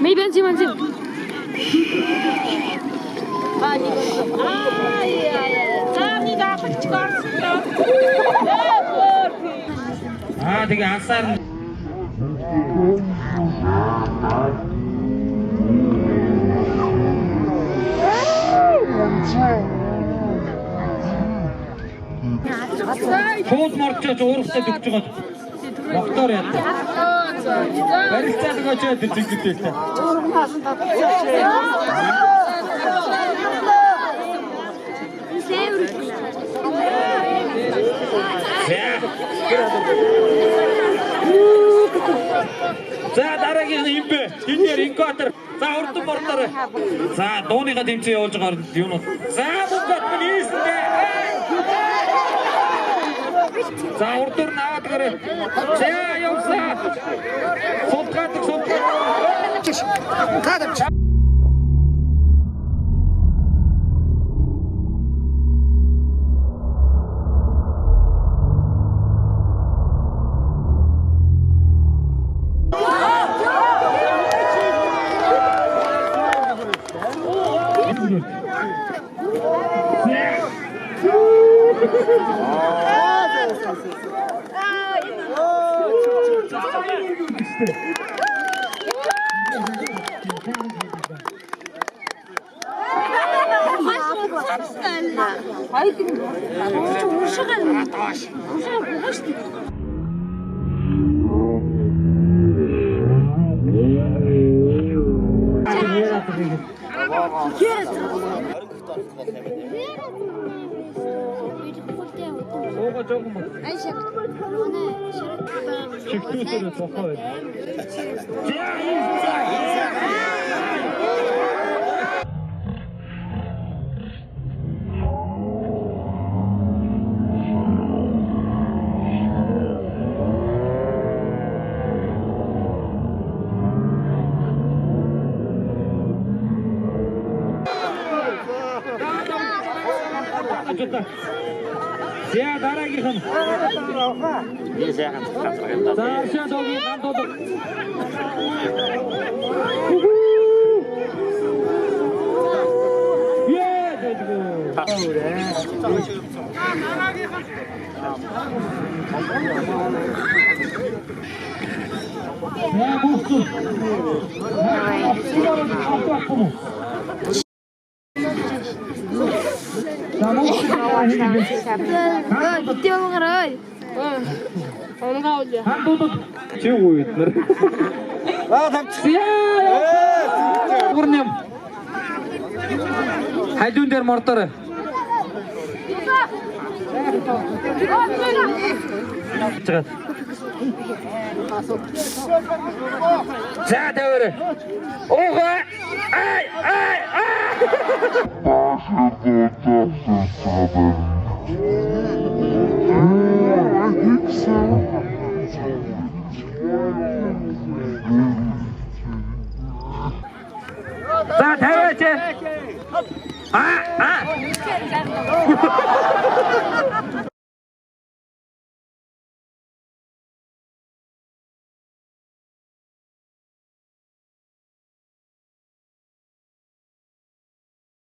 Maybe manzil. Tiga Hasan. Тоот морчооч уурахтай дэгж байгаа. Доктор яа. Барилцаад өгөөч тэр чиглэлтэй. Уурнаас нь татчихсан. За дараагийн имбэ. Инээр инкотер. За урд бортоор. За дууныхаа тэмцээн явуулж байгаа юм уу? За бүгд минийсдэ. За урдуур наваад гараа. За явсаа. Сулгаад. Кадам. Я дараагийнхан. Би сайхан татгалзах. За шадогийн гандууд. Яа дэдгүү. Я густу. Битүүгээр ой. Онгаа үлээ. Хандууд чи юу вэ? Тамцяа. Гурням. Хайдун дээр мордоор. Чагаад. За тавар. Ого. Ай.